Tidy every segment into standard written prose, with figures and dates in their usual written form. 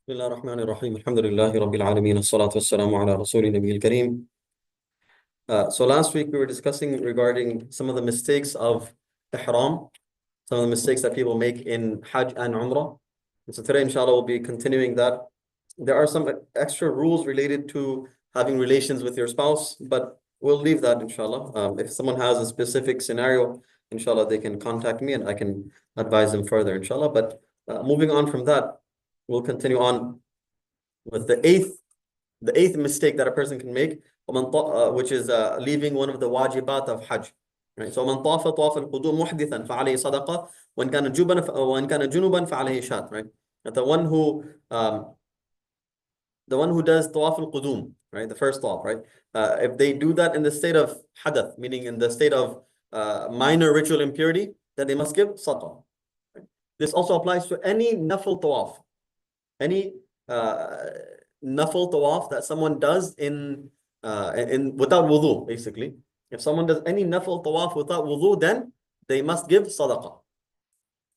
بسم الله الرحمن الرحيم الحمد لله رب العالمين الصلاة والسلام على رسول النبي الكريم. So last week we were discussing regarding some of the mistakes of ihram, some of the mistakes that people make in hajj and umrah. And so today inshallah we'll be continuing that. There are some extra rules related to having relations with your spouse, but we'll leave that inshallah. If someone has a specific scenario, inshallah they can contact me and I can advise them further inshallah. But moving on from that, we'll continue on with the eighth mistake that a person can make, which is leaving one of the wajibat of hajj. Right? So من طاف طواف القدوم محدثا فعليه صدقة وإن كان جنبا فعليه شاة. Right? And the one who does tawaf al-qudum, right? The first tawaf, right? If they do that in the state of hadath, meaning in the state of minor ritual impurity, then they must give sadaqah. Right? This also applies to any nafil tawaf, any nafil tawaf that someone does in without wudu, basically. If someone does any nafil tawaf without wudu, then they must give sadaqah.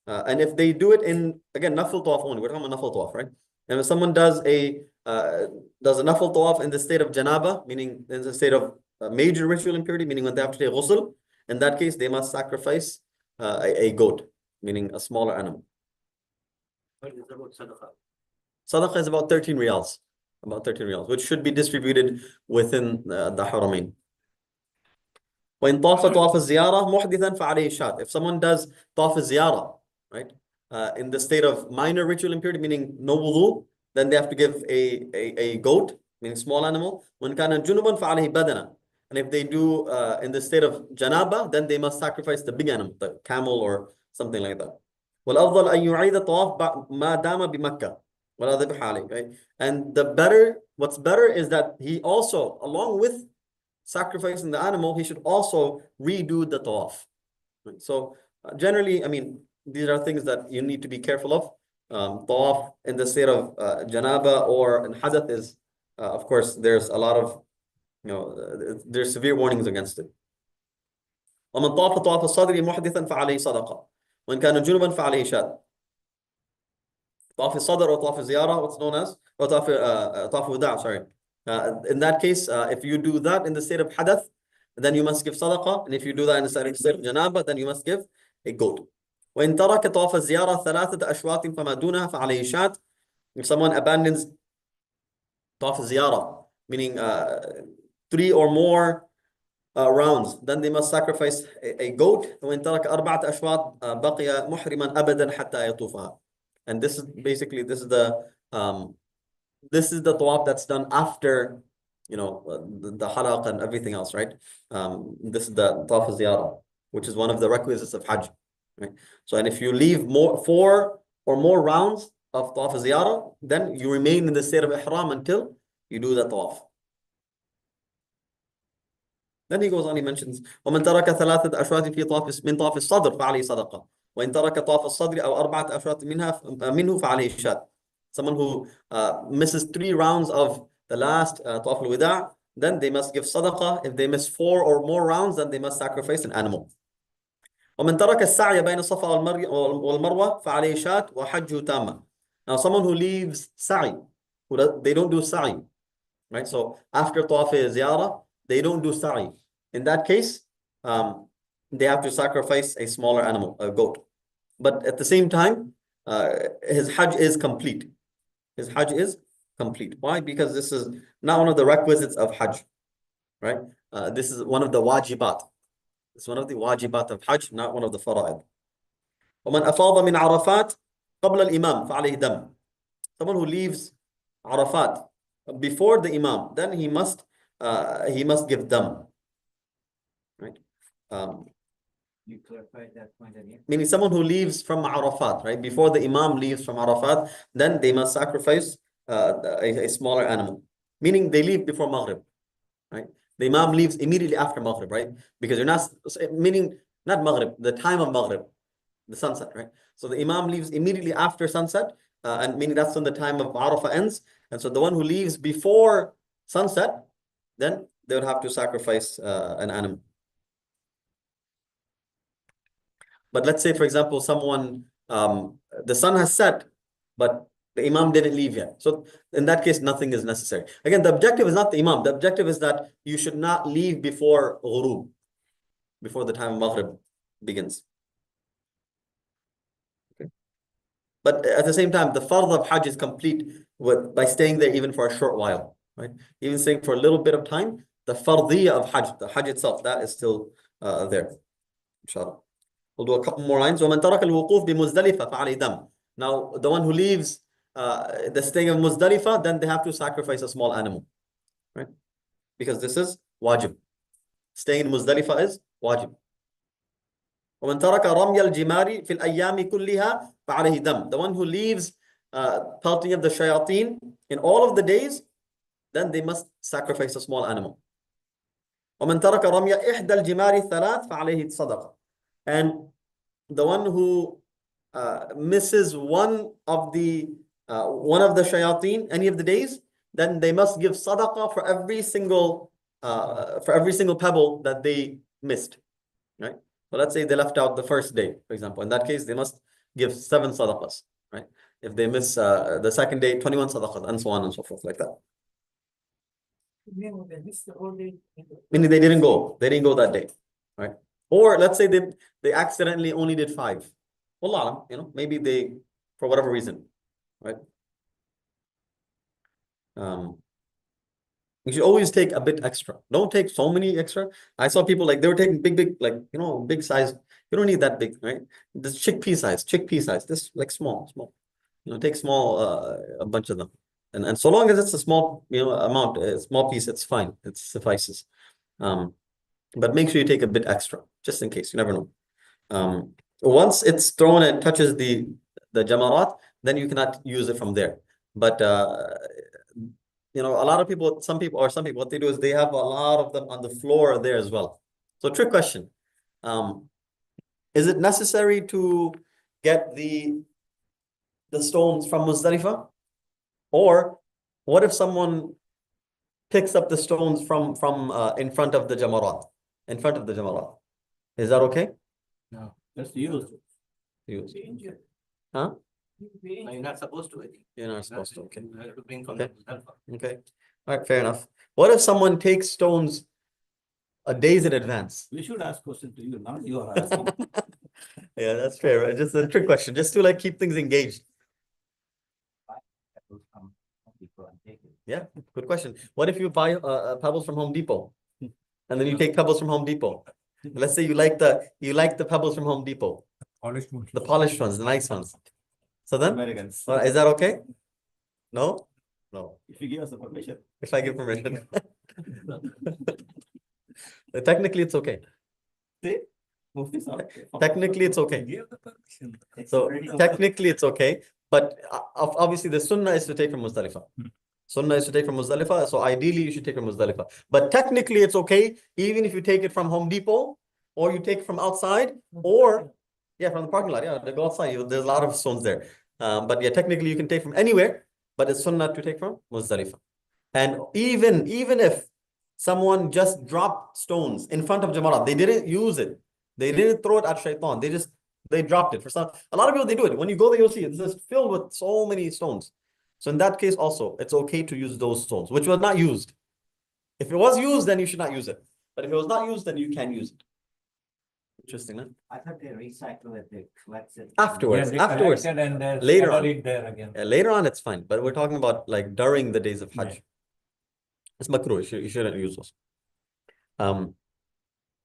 And if they do it in, again, nafil tawaf only, we're talking about nafil tawaf, right? And if someone does a nafil tawaf in the state of janaba, meaning in the state of major ritual impurity, meaning when they have to take ghusl, in that case, they must sacrifice a goat, meaning a smaller animal. What is about sadaqah? Sadaqah is about 13 riyals, which should be distributed within the haramain. وإن طاف طواف الزيارة محدثا فعليه شاة. If someone does طواف الزيارة, right, in the state of minor ritual impurity, meaning no wudu, then they have to give a goat, meaning small animal. وإن كان جنبا فعليه بدنة. And if they do in the state of janaba, then they must sacrifice the big animal, the camel or something like that. والأفضل أن يعيد الطواف ما دام بمكة ولا ذبح عليه. Right? And what's better is that he also, along with sacrificing the animal, he should also redo the tawaf. So generally, I mean, these are things that you need to be careful of. Tawaf in the state of janaba or in hadath is, of course, there's a lot of, there's severe warnings against it. ومن طاف طواف الصدر محدثا فعليه صدقة وإن كان جنبا فعليه شاة. طواف الصدر or طواف الزيارة, what's known as, or طواف وداع, sorry. In that case, if you do that in the state of hadath, then you must give sadaqah. And if you do that in the state of janaba, then you must give a goat. وإن ترك طواف الزيارة ثلاثة أشواط فما دونها فعليه شاة. If someone abandons طواف الزيارة, meaning 3 or more rounds, then they must sacrifice a goat. وإن ترك أربعة أشواط بقي محرما أبدا حتى يطوفها. And this is basically, this is the tawaf that's done after, the halaq and everything else, right? This is the tawaf ziyarah, which is one of the requisites of hajj, right? So, and if you leave 4 or more rounds of tawaf ziyarah, then you remain in the state of ihram until you do the tawaf. Then he goes on, he mentions ومن ترك ثلاثة أشواط في طواف من طواف الصدر فعليه صدقة وإن ترك طواف الصدر أو أربعة أشواط منه فعليه شاة. Someone who misses 3 rounds of the last طواف الوداع, then they must give sadaqah. If they miss 4 or more rounds, then they must sacrifice an animal. ومن ترك السعي بين الصفا والمروة فعليه شاة وحجه تامة. Now someone who leaves sa'i, they don't do sa'i, right? So after طواف ziyarah, they don't do sa'i. In that case, they have to sacrifice a smaller animal, a goat. But at the same time, his hajj is complete. His hajj is complete. Why? Because this is not one of the requisites of hajj, right? This is one of the wajibat. It's one of the wajibat of hajj, not one of the fara'id. ومن أفاض من عرفات قبل الإمام فعليه دم. Someone who leaves Arafat before the imam, then he must give dam. Right? You clarified that point again. Meaning someone who leaves from Arafat, right? Before the imam leaves from Arafat, then they must sacrifice a smaller animal. Meaning they leave before Maghrib, right? The imam leaves immediately after Maghrib, right? Because you're not, meaning not Maghrib, the time of Maghrib, the sunset, right? So the imam leaves immediately after sunset, and meaning that's when the time of Arafah ends. And so the one who leaves before sunset, then they would have to sacrifice an animal. But let's say, for example, someone, the sun has set, but The Imam didn't leave yet. So in that case, nothing is necessary. Again, the objective is not the Imam. The objective is that you should not leave before ghurub, before the time of Maghrib begins. Okay. But at the same time, the fard of Hajj is complete by staying there even for a short while, right? Even staying for a little bit of time, the fardiyah of Hajj, the Hajj itself, that is still there. Inshallah. We'll do a couple more lines. وَمَنْ تَرَكَ الْوُقُوفِ بِمُزْدَلِفَةَ فَعَلَيْهِ دَمٌ. Now, the one who leaves the staying of Muzdalifah, then they have to sacrifice a small animal, right? Because this is wajib. Staying in Muzdalifah is wajib. وَمَنْ تَرَكَ رَمْيَ الْجِمَارِ فِي الْأَيَّامِ كُلِّهَا فَعَلَيْهِ دَمٌ. The one who leaves pelting of the shayateen in all of the days, then they must sacrifice a small animal. وَمَنْ تَرَكَ رَمْيَ إِحْدَى الْجِمَارِ الثَّلَاث فَعَلَيْهِ صَدَقَةٌ. And the one who misses one of the shayateen any of the days, then they must give sadaqah for every single pebble that they missed, right? So let's say they left out the first day, for example. In that case, they must give 7 sadaqahs, right? If they miss the second day, 21 sadaqahs, and so on and so forth, like that. They missed the whole day. Meaning they didn't go that day, right? Or let's say they accidentally only did 5. Wallah, maybe they, for whatever reason, right? You should always take a bit extra. Don't take so many extra. I saw people they were taking big, big size. You don't need that big, right? This chickpea size. This small. Take small, a bunch of them. And so long as it's a small, amount, a small piece, it's fine. It suffices. But make sure you take a bit extra, just in case. You never know. Once it's thrown and touches the jamarat, then you cannot use it from there. But a lot of people, some people, what they do is they have a lot of them on the floor there as well. So trick question. Is it necessary to get the stones from Muzdalifah? Or what if someone picks up the stones from in front of the jamarat? Is that okay? No, that's used. Use. Injured. Huh? No, you're not supposed to. You're not supposed to. Okay. You have to bring from Okay. the Muzdalifah. Okay. All right. Fair enough. What if someone takes stones a days in advance? We should ask question to you, not you are asking. Yeah, that's fair. Right? Just a trick question, just to keep things engaged. Yeah, good question. What if you buy pebbles from Home Depot, and then you take pebbles from Home Depot? Let's say you like the pebbles from Home Depot, the polished ones, the nice ones. So then, Americans. is that okay? No. If you give us the permission. If I give permission, technically it's okay. See? Mufti sahab. Technically it's okay. Give the permission. So technically it's okay, but obviously the sunnah is to take from Muzdalifah. Sunnah is to take from Muzdalifah, so ideally you should take from Muzdalifah. But technically it's okay, even if you take it from Home Depot, or you take it from outside, or from the parking lot. Yeah, they go outside. There's a lot of stones there. But yeah, technically you can take from anywhere, but it's sunnah to take from Muzdalifah. And even if someone just dropped stones in front of Jamarat, they didn't use it. They didn't throw it at Shaitan. They dropped it. A lot of people, they do it. When you go there, you'll see it's just filled with so many stones. So in that case also, it's okay to use those stones, which was not used. If it was used, then you should not use it. But if it was not used, then you can use it. Interesting, huh? I thought they recycle it, they collect it. Afterwards. Yeah, they collected and Later scatter on. it there again. Later on, it's fine. But we're talking about during the days of Hajj. Right. It's makruh. You shouldn't use those.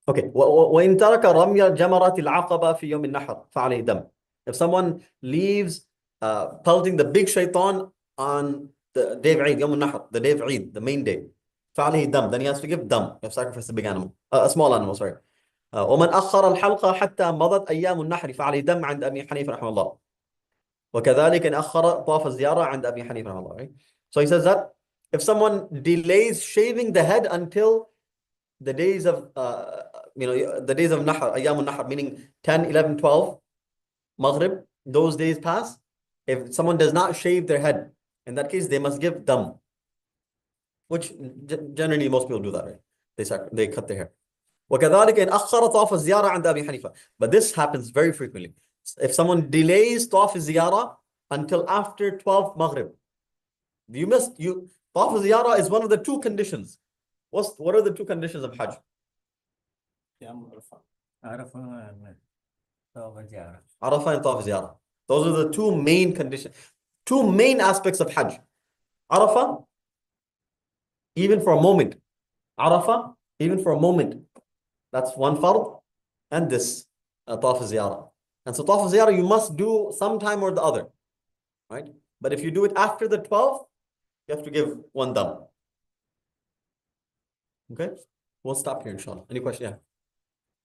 Okay. وإن ترك رمي جمرة العقبة في يوم النحر فعليه دم. If someone leaves pelting the big shaitan on the day of Eid, يوم النحر, the day of Eid, the main day, فعليه دم, then he has to give dam. You have to sacrifice a big animal, a small animal, sorry. ومن أخر الحلقة حتى مضت أيام النحر فعليه دم عند أبي حنيفة رحمه الله. وكذلك إن أخر طواف الزيارة عند أبي حنيفة رحمه الله. Right? So he says that if someone delays shaving the head until the days of the days of Nahr, Ayyam al-Nahr, meaning 10, 11, 12, Maghrib, those days pass. If someone does not shave their head, in that case, they must give dam. Which generally most people do that, right? They cut their hair. وكذلك إن أخر طواف الزيارة عند أبي حنيفة. But this happens very frequently. If someone delays طواف الزيارة until after 12 Maghrib. Tawaf ziyarah is one of the two conditions. What are the two conditions of Hajj? Arafah and Tawaf Ziyarah. Arafah and Tawaf ziyarah. Those are the two main conditions, two main aspects of Hajj. Arafah, even for a moment. Arafah, even for a moment. That's one fard. And this, Tawaf ziyarah. And so Tawaf ziyarah, you must do sometime or the other. Right? But if you do it after the 12th, you have to give one dam. Okay? We'll stop here, inshallah. Any question?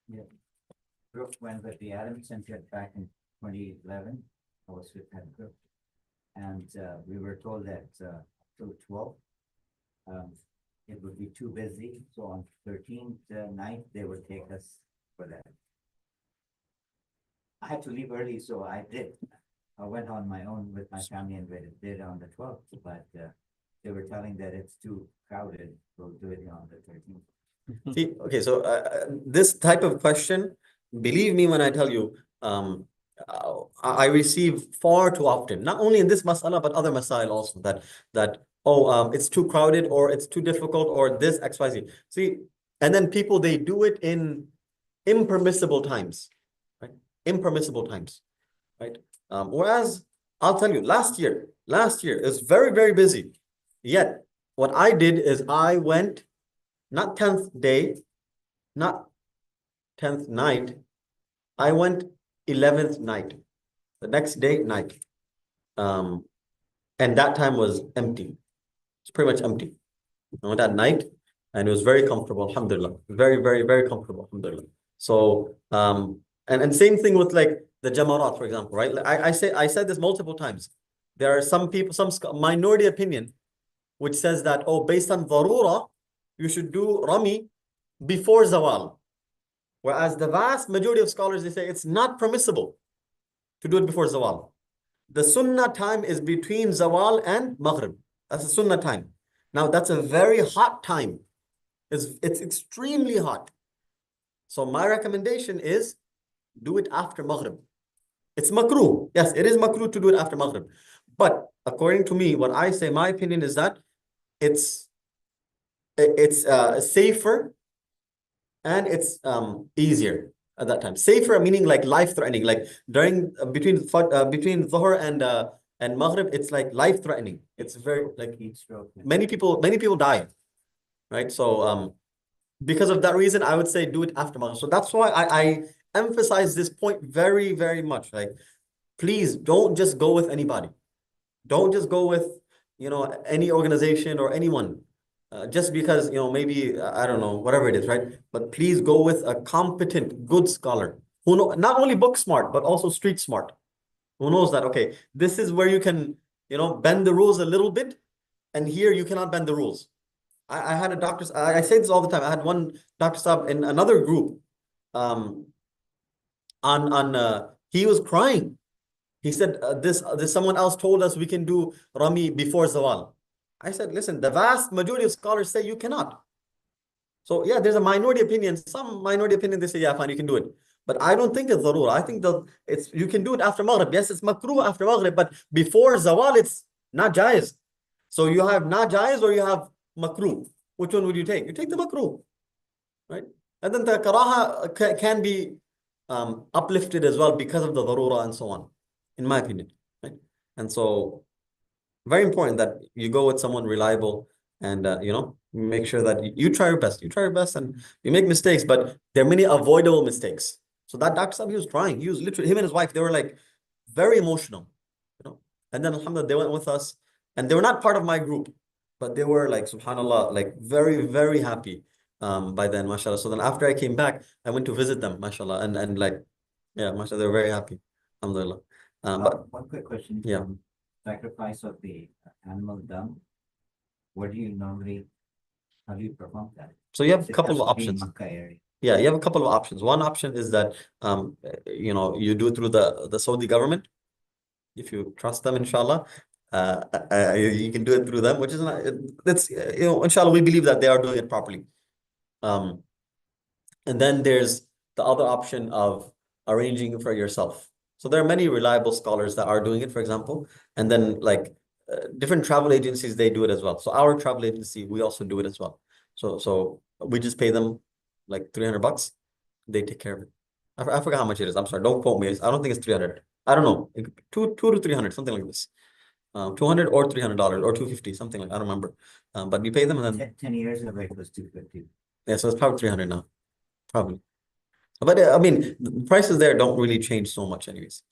Yeah. Group went with the Adam Center back in 2011. I was with that group. And we were told that till 12, it would be too busy. So on 13th night, they would take us for that. I had to leave early, so I did. I went on my own with my family and we did on the 12th, but they were telling that it's too crowded. We'll do it on the 13th. See, okay, so this type of question, believe me when I tell you, I receive far too often, not only in this masala, but other masail also, that it's too crowded or it's too difficult or this XYZ. See, and then people, they do it in impermissible times, right? Impermissible times, right? Whereas I'll tell you, last year is very, very busy. Yet what I did is I went not 10th day, not 10th night. I went 11th night, the next day night. And that time was empty. It's pretty much empty. I went at night and it was very comfortable, alhamdulillah. Very, very, very comfortable, alhamdulillah. So, and same thing with like the Jamarat, for example, right? I said this multiple times. There are some people, some minority opinion, which says that, based on darura, you should do Rami before Zawal. Whereas the vast majority of scholars, they say it's not permissible to do it before Zawal. The Sunnah time is between Zawal and Maghrib. That's the Sunnah time. Now, that's a very hot time. It's extremely hot. So my recommendation is do it after Maghrib. It's makruh. Yes, it is makruh to do it after Maghrib. But according to me, what I say, my opinion is that it's safer and it's easier at that time. Safer meaning like life-threatening, like during between Dhuhr and Maghrib, it's like life-threatening. It's very like Heat stroke. many people die, right? So because of that reason, I would say do it after Maghrib. So that's why I emphasize this point very, very much. Like, please don't just go with anybody. Don't just go with any organization or anyone. Just because, maybe, I don't know, whatever it is, right? But please go with a competent, good scholar who know not only book smart, but also street smart, who knows that, okay, this is where you can, bend the rules a little bit, and here you cannot bend the rules. I had a doctor, I say this all the time. I had one Dr. Saab in another group, he was crying. He said, this someone else told us we can do Rami before Zawal. I said, listen, the vast majority of scholars say you cannot. So yeah, there's a minority opinion. Some minority opinion, they say, yeah, fine, you can do it. But I don't think it's darura. I think that you can do it after Maghrib. Yes, it's makruh after Maghrib, but before Zawal, it's not jaiz. So you have not jaiz or you have makruh. Which one would you take? You take the makruh, right? And then the karaha can be uplifted as well because of the darura and so on, in my opinion, right? And so very important that you go with someone reliable and make sure that you try your best. You try your best and you make mistakes, but there are many avoidable mistakes. So that Dr. Saab, he was crying. He was literally, him and his wife, they were like very emotional, And then alhamdulillah, they went with us and they were not part of my group, but they were like, subhanallah, like very, very happy by then, mashallah. So then after I came back, I went to visit them, mashallah, and like, yeah, mashallah, they were very happy, alhamdulillah. But one quick question. Yeah. Sacrifice of the animal dung. How do you perform that? so you have a It couple has of to be in options. Makkah area. Yeah, you have a couple of options. One option is that you do it through the Saudi government. If you trust them, inshallah, you can do it through them, which is not, that's inshallah, we believe that they are doing it properly. And then there's the other option of arranging for yourself. So there are many reliable scholars that are doing it, for example, and then like different travel agencies, they do it as well. So our travel agency, we also do it as well. So we just pay them like $300. They take care of it. I forgot how much it is. I'm sorry. Don't quote me. I don't think it's 300. I don't know. Two to 300, something like this. 200 or $300 or 250, something like I don't remember. But you pay them and then 10 years ago, it was 250. yeah, so it's probably 300 now, probably. But I mean, the prices there don't really change so much, anyways.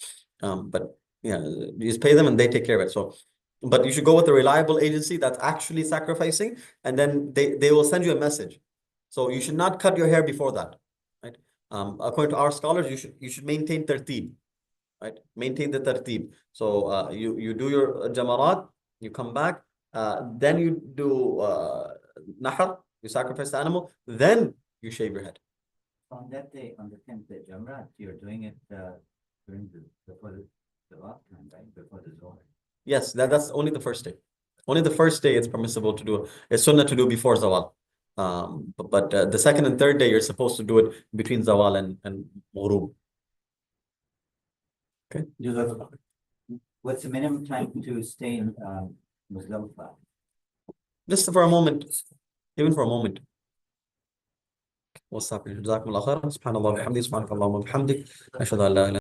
But yeah, you just pay them and they take care of it. So, but you should go with a reliable agency that's actually sacrificing, and then they will send you a message. So you should not cut your hair before that, right? According to our scholars, you should maintain tertib, right? Maintain the tertib. So you do your jamarat, you come back, then you do nahar, you sacrifice the animal, then you shave your head. On that day, on the 10th day, Jamrat, you're doing it during before the off time, right? Before the Zohar. Yes, that's only the first day. Only the first day it's permissible to do. It's sunnah to do before zawal. But the second and third day you're supposed to do it between zawal and ghurub. Okay. What's the minimum time to stay in Muzdalifah? Just for a moment, even for a moment. We'll stop here. جزاكم الله خيرا. سبحان الله وبحمده. سبحانك اللهم وبحمدك. أشهد أن لا إله